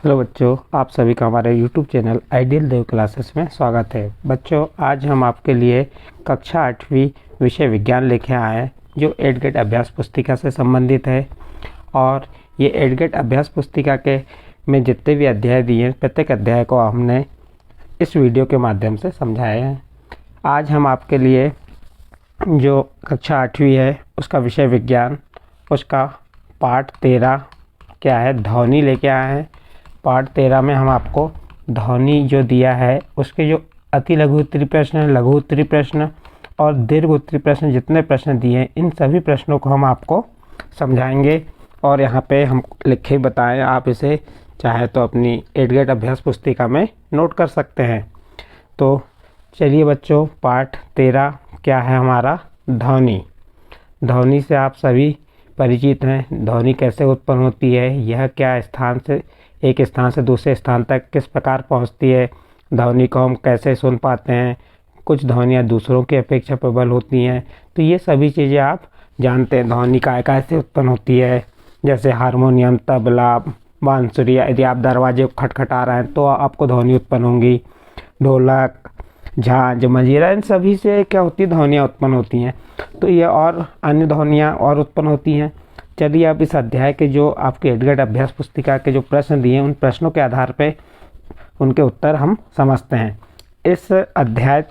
Hello बच्चों, आप सभी का हमारे YouTube चैनल आइडियल देव क्लासेस में स्वागत है। बच्चों, आज हम आपके लिए कक्षा 8वीं विषय विज्ञान लेके आए हैं जो एडगेट अभ्यास पुस्तिका से संबंधित है। और ये एडगेट अभ्यास पुस्तिका के में जितने भी अध्याय दिए हैं, प्रत्येक अध्याय को हमने इस वीडियो के माध्यम से समझाए हैं। आज हम आपके लिए जो कक्षा 8वीं है उसका विषय विज्ञान, उसका पाठ 13 क्या है, ध्वनि लेके आए हैं। पार्ट 13 में हम आपको ध्वनि जो दिया है उसके जो अति लघु उत्तरी प्रश्न, लघु उत्तरी प्रश्न और दीर्घ उत्तरी प्रश्न जितने प्रश्न दिए हैं, इन सभी प्रश्नों को हम आपको समझाएंगे। और यहाँ पे हम लिखे बताएं, आप इसे चाहे तो अपनी एडगेट अभ्यास पुस्तिका में नोट कर सकते हैं। तो चलिए बच्चों, पार्ट 13 क्या है हमारा, ध्वनि। ध्वनि से आप सभी परिचित हैं। ध्वनि कैसे उत्पन्न होती है, यह क्या स्थान से एक स्थान से दूसरे स्थान तक किस प्रकार पहुंचती है, ध्वनि को हम कैसे सुन पाते हैं, कुछ ध्वनियाँ दूसरों की अपेक्षा प्रबल होती हैं। तो ये सभी चीज़ें आप जानते हैं। ध्वनि कैसे उत्पन्न होती है, जैसे हारमोनियम, तबला, बांसुरी। यदि आप दरवाजे को खटखटा रहे हैं तो आपको ध्वनि उत्पन्न होंगी। ढोलक, झांझ, मंजीरा, इन सभी से क्या होती है, ध्वनियाँ उत्पन्न होती हैं। तो ये और अन्य ध्वनियाँ और उत्पन्न होती हैं। चलिए आप इस अध्याय के जो आपके एडगेट अभ्यास पुस्तिका के जो प्रश्न दिए हैं, उन प्रश्नों के आधार पे उनके उत्तर हम समझते हैं। इस अध्याय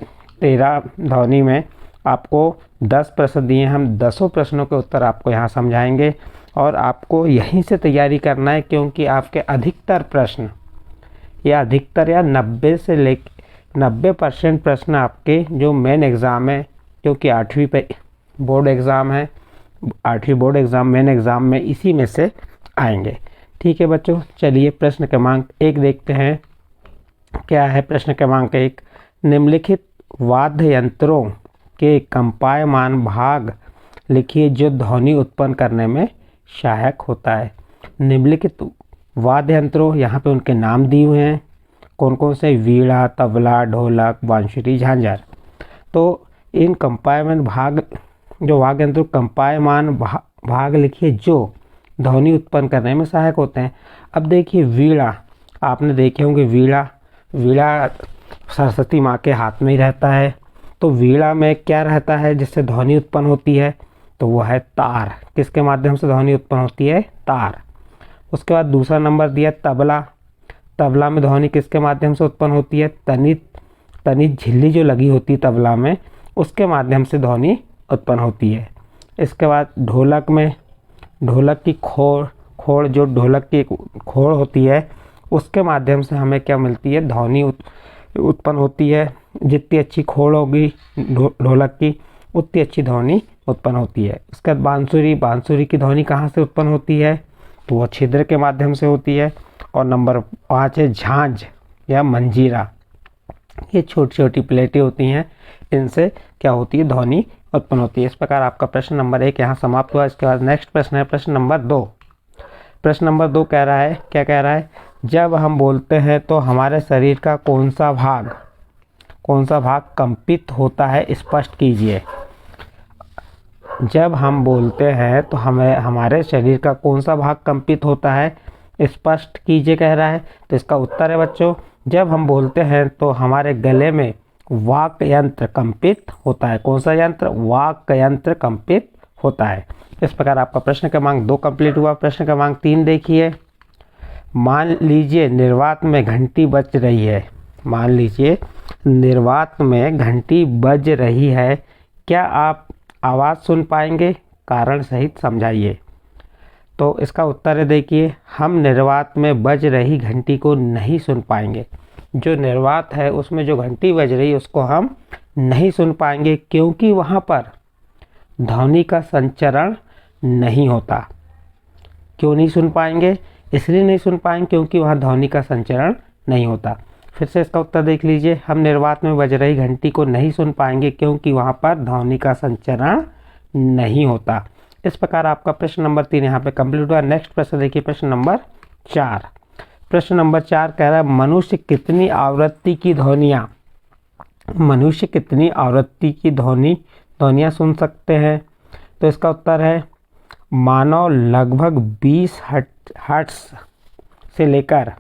13 ध्वनि में आपको 10 प्रश्न दिए हैं। हम 10 प्रश्नों के उत्तर आपको यहाँ समझाएंगे और आपको यहीं से तैयारी करना है, क्योंकि आपके अधिकतर प्रश्न या 90% प्रश्न आपके जो मेन एग्ज़ाम है, क्योंकि 8वीं पे बोर्ड एग्ज़ाम है, 8वीं बोर्ड एग्ज़ाम मेन एग्ज़ाम में इसी में से आएंगे। ठीक है बच्चों, चलिए प्रश्न क्रमांक 1 देखते हैं। क्या है प्रश्न क्रमांक 1, निम्नलिखित वाद्य यंत्रों के कंपायमान भाग लिखिए जो ध्वनि उत्पन्न करने में सहायक होता है। निम्नलिखित वाद्य यंत्रों, यहाँ पे उनके नाम दिए हुए हैं, कौन कौन से, वीणा, तबला, ढोलक, बांसुरी, झांझर। तो इन कंपायमान भाग, जो वाद्य यंत्र कंपायमान भाग लिखिए जो ध्वनि उत्पन्न करने में सहायक होते हैं। अब देखिए वीणा, आपने देखे होंगे वीणा सरस्वती माँ के हाथ में ही रहता है। तो वीणा में क्या रहता है जिससे ध्वनि उत्पन्न होती है, तो वो है तार। किसके माध्यम से ध्वनि उत्पन्न होती है, तार। उसके बाद दूसरा नंबर दिया तबला। तबला में ध्वनि किसके माध्यम से उत्पन्न होती है, तनित झिल्ली जो लगी होती है तबला में, उसके माध्यम से ध्वनि उत्पन्न होती है। इसके बाद ढोलक में, ढोलक की खोड़ जो ढोलक की खोड़ होती है, उसके माध्यम से हमें क्या मिलती है, ध्वनि उत्पन्न होती है। जितनी अच्छी खोड़ होगी ढोलक की, उतनी अच्छी ध्वनि उत्पन्न होती है। उसके बाद बांसुरी की ध्वनि कहाँ से उत्पन्न होती है, तो वह छिद्र के माध्यम से होती है। और नंबर 5 है झांझ या मंजीरा। ये छोटी छोटी प्लेटें होती हैं, इनसे क्या होती है, ध्वनि उत्पन्न होती है। इस प्रकार आपका प्रश्न नंबर 1 यहाँ समाप्त हुआ। इसके बाद नेक्स्ट प्रश्न है प्रश्न नंबर 2। प्रश्न नंबर 2 कह रहा है, क्या कह रहा है, जब हम बोलते हैं तो हमारे शरीर का कौन सा भाग कंपित होता है, स्पष्ट कीजिए। जब हम बोलते हैं तो हमारे शरीर का कौन सा भाग कंपित होता है, स्पष्ट कीजिए कह रहा है। तो इसका उत्तर है बच्चों, जब हम बोलते हैं तो हमारे गले में वाक यंत्र कंपित होता है। कौन सा यंत्र, वाक यंत्र कंपित होता है। इस प्रकार आपका प्रश्न क्रमांक 2 कंप्लीट हुआ। प्रश्न क्रमांक 3 देखिए, मान लीजिए निर्वात में घंटी बज रही है। मान लीजिए निर्वात में घंटी बज रही है, क्या आप आवाज़ सुन पाएंगे, कारण सहित समझाइए। तो इसका उत्तर है, देखिए, हम निर्वात में बज रही घंटी को नहीं सुन पाएंगे। जो निर्वात है उसमें जो घंटी बज रही है उसको हम नहीं सुन पाएंगे, क्योंकि वहाँ पर ध्वनि का संचरण नहीं होता। क्यों नहीं सुन पाएंगे, इसलिए नहीं सुन पाएंगे क्योंकि वहाँ ध्वनि का संचरण नहीं होता। फिर से इसका उत्तर देख लीजिए, हम निर्वात में बज रही घंटी को नहीं सुन पाएंगे क्योंकि वहाँ पर ध्वनि का संचरण नहीं होता। इस प्रकार आपका प्रश्न नंबर 3 यहाँ पे कंप्लीट हुआ। नेक्स्ट प्रश्न देखिए, प्रश्न नंबर 4। प्रश्न नंबर 4 कह रहा है, मनुष्य कितनी आवृत्ति की ध्वनियाँ सुन सकते हैं। तो इसका उत्तर है, मानव लगभग 20 हर्ट्ज से लेकर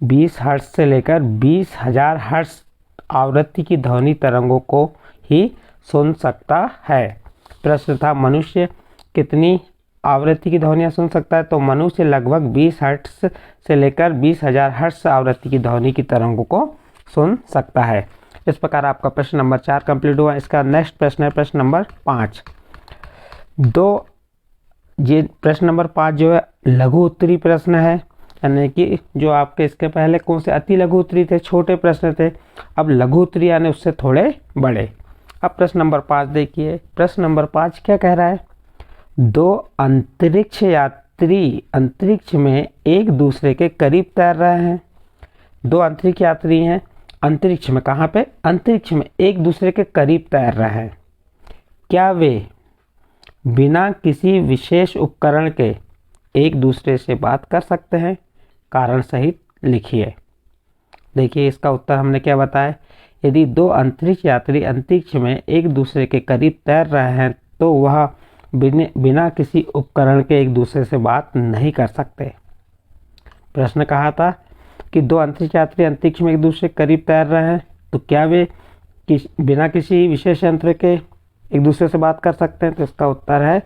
20 हर्ट्ज से लेकर 20,000 हर्ट्ज आवृत्ति की ध्वनि तरंगों को ही सुन सकता है। प्रश्न था मनुष्य कितनी आवृत्ति की ध्वनियाँ सुन सकता है, तो मनुष्य लगभग 20 हर्ट्ज से लेकर 20,000 हर्ट्ज आवृत्ति की ध्वनि की तरंगों को सुन सकता है। इस प्रकार आपका प्रश्न नंबर 4 कंप्लीट हुआ। इसका नेक्स्ट प्रश्न है प्रश्न नंबर 5। ये प्रश्न नंबर 5 जो है लघु उत्तरी प्रश्न है, यानी कि जो आपके इसके पहले कौन से अति लघु उत्तरी थे, छोटे प्रश्न थे, अब लघु उत्तरी यानी उससे थोड़े बड़े। अब प्रश्न नंबर 5 देखिए। प्रश्न नंबर 5 क्या कह रहा है? 2 अंतरिक्ष यात्री अंतरिक्ष में एक दूसरे के करीब तैर रहे हैं। 2 अंतरिक्ष यात्री हैं, अंतरिक्ष में, कहाँ पे? अंतरिक्ष में एक दूसरे के करीब तैर रहे हैं। क्या वे बिना किसी विशेष उपकरण के एक दूसरे से बात कर सकते हैं? कारण सहित लिखिए। देखिए इसका उत्तर हमने क्या बताया, यदि 2 अंतरिक्ष यात्री अंतरिक्ष में एक दूसरे के करीब तैर रहे हैं तो वह बिना किसी उपकरण के एक दूसरे से बात नहीं कर सकते। प्रश्न कहा था कि 2 अंतरिक्ष यात्री अंतरिक्ष में एक दूसरे के करीब तैर रहे हैं, तो क्या वे बिना किसी विशेष यंत्र के एक दूसरे से बात कर सकते हैं? तो इसका उत्तर है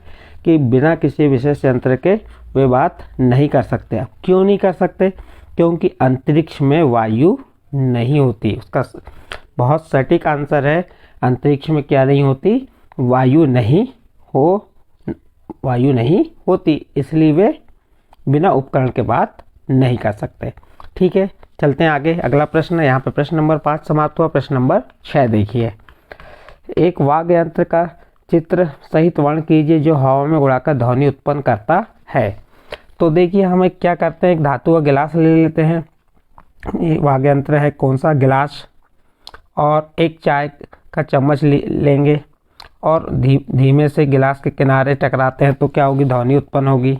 कि बिना किसी विशेष यंत्र के वे बात नहीं कर सकते। अब क्यों नहीं कर सकते? क्योंकि अंतरिक्ष में वायु नहीं होती। उसका बहुत सटीक आंसर है, अंतरिक्ष में क्या नहीं होती? वायु नहीं होती, इसलिए वे बिना उपकरण के बात नहीं कर सकते। ठीक है, चलते हैं आगे। अगला प्रश्न है, यहाँ पे प्रश्न नंबर 5 समाप्त हुआ। प्रश्न नंबर 6 देखिए। एक वाद्य यंत्र का चित्र सहित वर्णन कीजिए जो हवा में उड़ाकर ध्वनि उत्पन्न करता है। तो देखिए हमें क्या करते हैं, एक धातु का गिलास ले लेते हैं। ये वाद्य यंत्र है, कौन सा? गिलास। और एक चाय का चम्मच लेंगे और धीमे से गिलास के किनारे टकराते हैं तो क्या होगी? ध्वनि उत्पन्न होगी।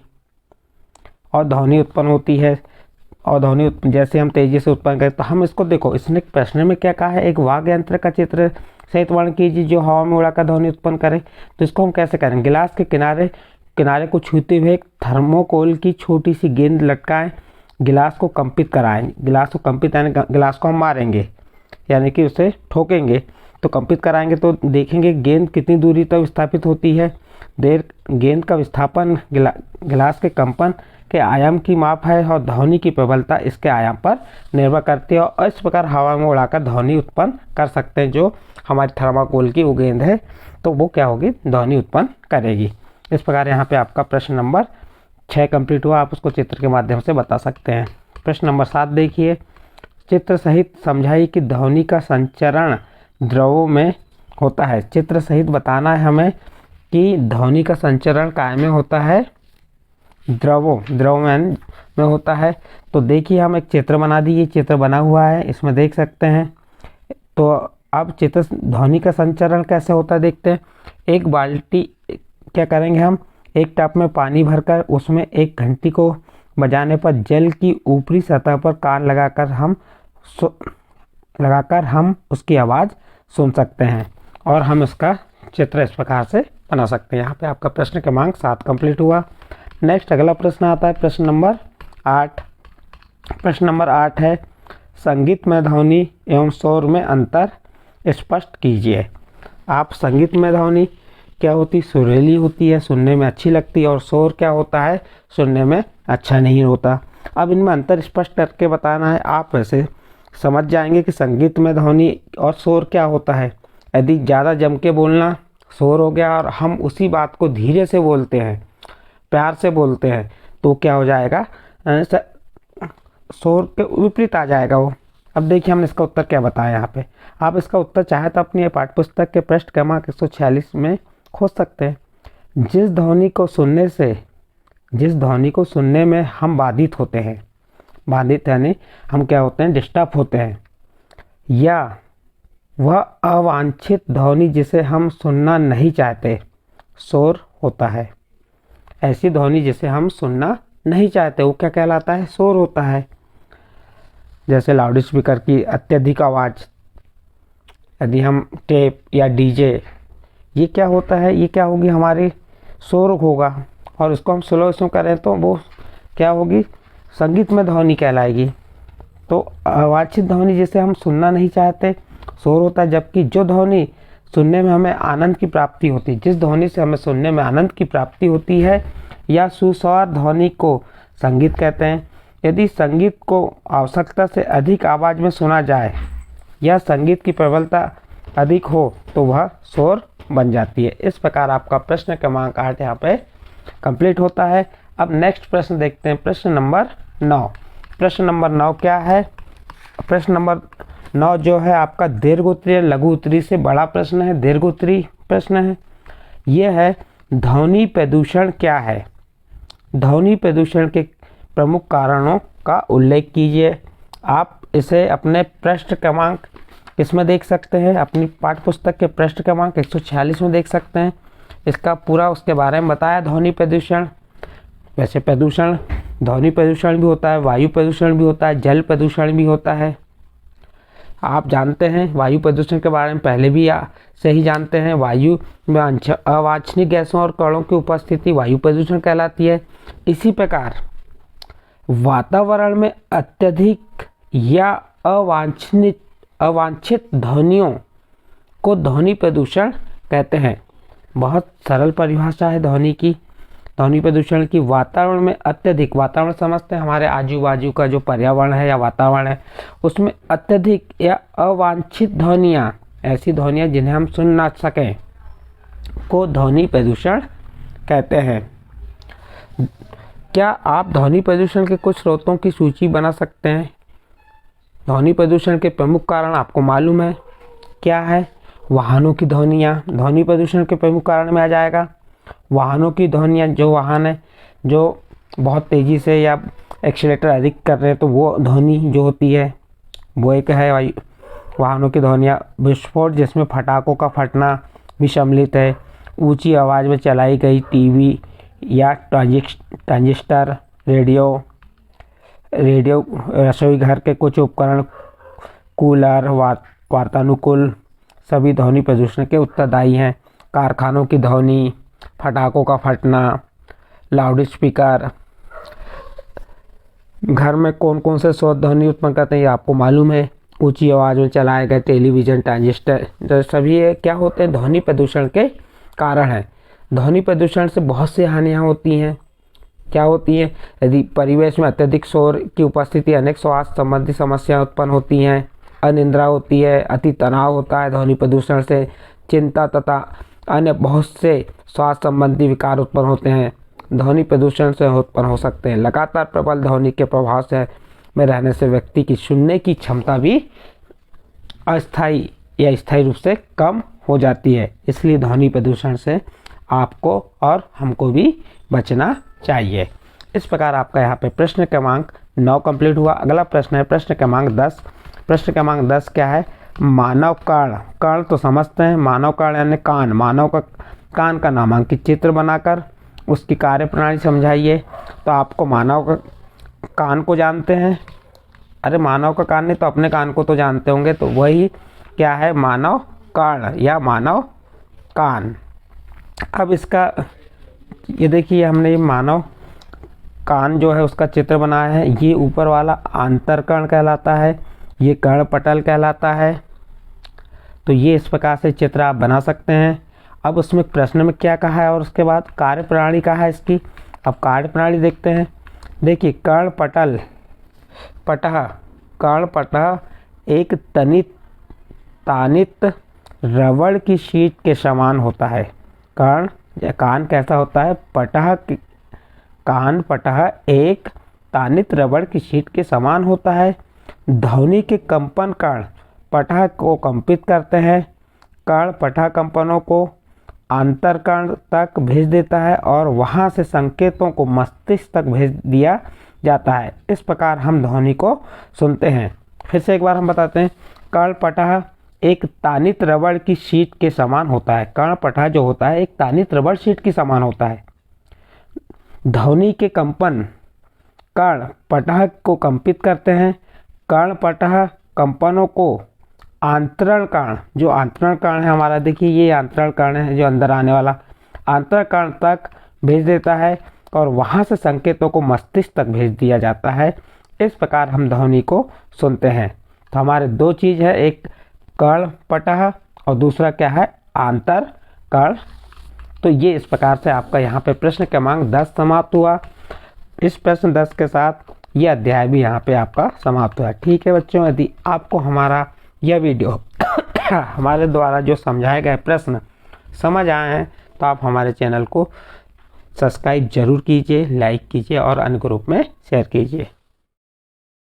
और ध्वनि उत्पन्न होती है, और ध्वनि जैसे हम तेजी से उत्पन्न करें तो हम इसको देखो, इसने प्रश्न में क्या कहा है? एक वाद्य यंत्र का चित्र सहित वर्णन कीजिए जो हवा में उड़ाकर ध्वनि उत्पन्न करे। तो इसको हम कैसे करें? गिलास के किनारे को छूते हुए एक थर्मोकोल की छोटी सी गेंद लटकाएं, गिलास को कंपित कराएं। गिलास को कंपित यानी गिलास को हम मारेंगे, यानी कि उसे ठोकेंगे, तो कंपित कराएंगे तो देखेंगे गेंद कितनी दूरी तक विस्थापित होती है। गेंद का विस्थापन गिलास के कंपन के आयाम की माप है और ध्वनि की प्रबलता इसके आयाम पर निर्भर करती है। और इस प्रकार हवा में उड़ाकर ध्वनि उत्पन्न कर सकते हैं। जो हमारी थर्माकोल की वो गेंद है तो वो क्या होगी? ध्वनि उत्पन्न करेगी। इस प्रकार यहाँ पे आपका प्रश्न नंबर 6 कंप्लीट हुआ। आप उसको चित्र के माध्यम से बता सकते हैं। प्रश्न नंबर 7 देखिए। चित्र सहित समझाइए कि ध्वनि का संचरण द्रवों में होता है। चित्र सहित बताना है हमें कि ध्वनि का संचरण काय में होता है? द्रव में होता है। तो देखिए हम एक चित्र बना दिए, चित्र बना हुआ है, इसमें देख सकते हैं। तो अब चित्र ध्वनि का संचरण कैसे होता है देखते हैं। एक बाल्टी क्या करेंगे हम, एक टब में पानी भरकर उसमें एक घंटी को बजाने पर जल की ऊपरी सतह पर कान लगाकर हम उसकी आवाज़ सुन सकते हैं और हम इसका चित्र इस प्रकार से बना सकते हैं। यहाँ पे आपका प्रश्न क्रमांक 7 कंप्लीट हुआ। नेक्स्ट अगला प्रश्न आता है प्रश्न नंबर 8। प्रश्न नंबर 8 है, संगीत में ध्वनि एवं शोर में अंतर स्पष्ट कीजिए। आप संगीत में ध्वनि क्या होती? सुरीली होती है, सुनने में अच्छी लगती है, और शोर क्या होता है? सुनने में अच्छा नहीं होता। अब इनमें अंतर स्पष्ट करके बताना है। आप वैसे समझ जाएंगे कि संगीत में ध्वनि और शोर क्या होता है। यदि ज़्यादा जम के बोलना शोर हो गया और हम उसी बात को धीरे से बोलते हैं, प्यार से बोलते हैं, तो क्या हो जाएगा? शोर के विपरीत आ जाएगा वो। अब देखिए हमने इसका उत्तर क्या बताया यहाँ पे। आप इसका उत्तर चाहे तो अपनी पाठ्य पुस्तक के पृष्ठ क्रमांक 146 में खोज सकते हैं। जिस ध्वनि को सुनने में हम बाधित होते हैं, बाधित यानी हम क्या होते हैं? डिस्टर्ब होते हैं, या वह अवांछित ध्वनि जिसे हम सुनना नहीं चाहते, शोर होता है। ऐसी ध्वनि जिसे हम सुनना नहीं चाहते वो क्या कहलाता है? शोर होता है। जैसे लाउड स्पीकर की अत्यधिक आवाज़, यदि हम टेप या डीजे, ये क्या होता है? ये क्या होगी? हमारी शोर होगा। और उसको हम स्लो करें तो वो क्या होगी? संगीत में ध्वनि कहलाएगी। तो अवांछित ध्वनि जिसे हम सुनना नहीं चाहते शोर होता है, जबकि जो ध्वनि सुनने में हमें आनंद की प्राप्ति होती है, जिस ध्वनि से हमें सुनने में आनंद की प्राप्ति होती है या सुस्वर ध्वनि को संगीत कहते हैं। यदि संगीत को आवश्यकता से अधिक आवाज़ में सुना जाए या संगीत की प्रबलता अधिक हो तो वह शोर बन जाती है। इस प्रकार आपका प्रश्न क्रमांक 8 यहाँ पे कंप्लीट होता है। अब नेक्स्ट प्रश्न देखते हैं, प्रश्न नंबर 9। प्रश्न नंबर 9 क्या है? प्रश्न नंबर 9 जो है आपका दीर्घ उत्तरीय लघु उत्तरीय से बड़ा प्रश्न है, दीर्घ उत्तरीय प्रश्न है। यह है ध्वनि प्रदूषण क्या है? ध्वनि प्रदूषण के प्रमुख कारणों का उल्लेख कीजिए। आप इसे अपने पृष्ठ क्रमांक इसमें देख सकते हैं, अपनी पाठ्य पुस्तक के पृष्ठ क्रमांक 146 में देख सकते हैं। इसका पूरा उसके बारे में बताया ध्वनि प्रदूषण। वैसे प्रदूषण ध्वनि प्रदूषण भी होता है, वायु प्रदूषण भी होता है, जल प्रदूषण भी होता है। आप जानते हैं वायु प्रदूषण के बारे में पहले भी से ही जानते हैं। वायु में अवांछनीय गैसों और कणों की उपस्थिति वायु प्रदूषण कहलाती है। इसी प्रकार वातावरण में अत्यधिक या अवांछित ध्वनियों को ध्वनि प्रदूषण कहते हैं। बहुत सरल परिभाषा है ध्वनि की, ध्वनि प्रदूषण की। वातावरण में अत्यधिक, वातावरण समझते हैं हमारे आजू बाजू का जो पर्यावरण है या वातावरण है, उसमें अत्यधिक या अवांछित ध्वनियाँ, ऐसी ध्वनियाँ जिन्हें हम सुन ना सकें, को ध्वनि प्रदूषण कहते हैं। क्या आप ध्वनि प्रदूषण के कुछ स्रोतों की सूची बना सकते हैं? ध्वनि प्रदूषण के प्रमुख कारण आपको मालूम है क्या है? वाहनों की ध्वनियाँ ध्वनि प्रदूषण के प्रमुख कारण में आ जाएगा। वाहनों की ध्वनियाँ, जो वाहन है जो बहुत तेज़ी से या एक्सीलेटर अधिक कर रहे हैं तो वो ध्वनि जो होती है वो एक है वाहनों की ध्वनियाँ। विस्फोट जिसमें पटाखों का फटना भी सम्मिलित है। ऊंची आवाज़ में चलाई गई टीवी या ट्रांजिस्टर, रेडियो, रसोई घर के कुछ उपकरण, कूलर, वातानुकूल सभी ध्वनि प्रदूषण के उत्तरदायी हैं। कारखानों की ध्वनि, पटाखों का फटना, लाउड स्पीकर। घर में कौन कौन से स्रोत ध्वनि उत्पन्न करते हैं ये आपको मालूम है। ऊंची आवाज़ में चलाए गए टेलीविज़न, ट्रांजिस्टर, सभी ये क्या होते हैं? ध्वनि प्रदूषण के कारण हैं। ध्वनि प्रदूषण से बहुत सी हानियाँ होती हैं। क्या होती हैं? यदि परिवेश में अत्यधिक शोर की उपस्थिति अनेक स्वास्थ्य संबंधी समस्याएं उत्पन्न होती हैं। अनिद्रा होती है, अति तनाव होता है ध्वनि प्रदूषण से, चिंता तथा अन्य बहुत से स्वास्थ्य संबंधी विकार उत्पन्न होते हैं, ध्वनि प्रदूषण से उत्पन्न हो सकते हैं। लगातार प्रबल ध्वनि के प्रभाव से में रहने से व्यक्ति की सुनने की क्षमता भी अस्थायी या स्थायी रूप से कम हो जाती है। इसलिए ध्वनि प्रदूषण से आपको और हमको भी बचना चाहिए। इस प्रकार आपका यहाँ पे प्रश्न क्रमांक 9 कंप्लीट हुआ। अगला प्रश्न है प्रश्न क्रमांक 10। प्रश्न क्रमांक 10 क्या है? मानव कान। कान तो समझते हैं, मानव कान यानी कान। मानव का कान का नामांकित चित्र बनाकर उसकी कार्यप्रणाली समझाइए। तो आपको मानव का कान को जानते हैं, अरे मानव का कान नहीं तो अपने कान को तो जानते होंगे। तो वही क्या है? मानव कान या मानव कान। अब इसका ये देखिए, हमने ये मानव कान जो है उसका चित्र बनाया है। ये ऊपर वाला आंतरकर्ण कहलाता है, ये कर्णपटल कहलाता है। तो ये इस प्रकार से चित्र आप बना सकते हैं। अब उसमें प्रश्न में क्या कहा है और उसके बाद कार्यप्रणाली कहा है इसकी। अब कार्यप्रणाली देखते हैं। देखिए, कर्णपटल कर्णपटल एक तानित रबड़ की शीट के समान होता है। कान कैसा होता है? कान पटह एक तानित रबड़ की शीट के समान होता है। ध्वनि के कंपन कण पटह को कंपित करते हैं। कण पटह कंपनों को आंतरकर्ण तक भेज देता है और वहां से संकेतों को मस्तिष्क तक भेज दिया जाता है। इस प्रकार हम ध्वनि को सुनते हैं। फिर से एक बार हम बताते हैं। कर्ण पटह एक तानित रबड़ की शीट के समान होता है। कर्ण पटह जो होता है एक तानित रबड़ शीट के समान होता है। ध्वनि के कंपन कर्ण पटह को कंपित करते हैं। कर्ण पटह कंपनों को आंतरण कर्ण, जो आंतरण कर्ण है हमारा, देखिए ये आंतरण कर्ण है जो अंदर आने वाला, आंतरण कर्ण तक भेज देता है और वहाँ से संकेतों को मस्तिष्क तक भेज दिया जाता है। इस प्रकार हम ध्वनि को सुनते हैं। तो हमारे दो चीज़ है, एक कर्णपटह और दूसरा क्या है, आंतर कर्ण। तो ये इस प्रकार से आपका यहाँ पे प्रश्न क्रमांक 10 समाप्त हुआ। इस प्रश्न 10 के साथ ये अध्याय भी यहाँ पे आपका समाप्त हुआ। ठीक है बच्चों, यदि आपको हमारा यह वीडियो हमारे द्वारा जो समझाए गए प्रश्न समझ आए हैं तो आप हमारे चैनल को सब्सक्राइब जरूर कीजिए, लाइक कीजिए और अन्य ग्रुप में शेयर कीजिए।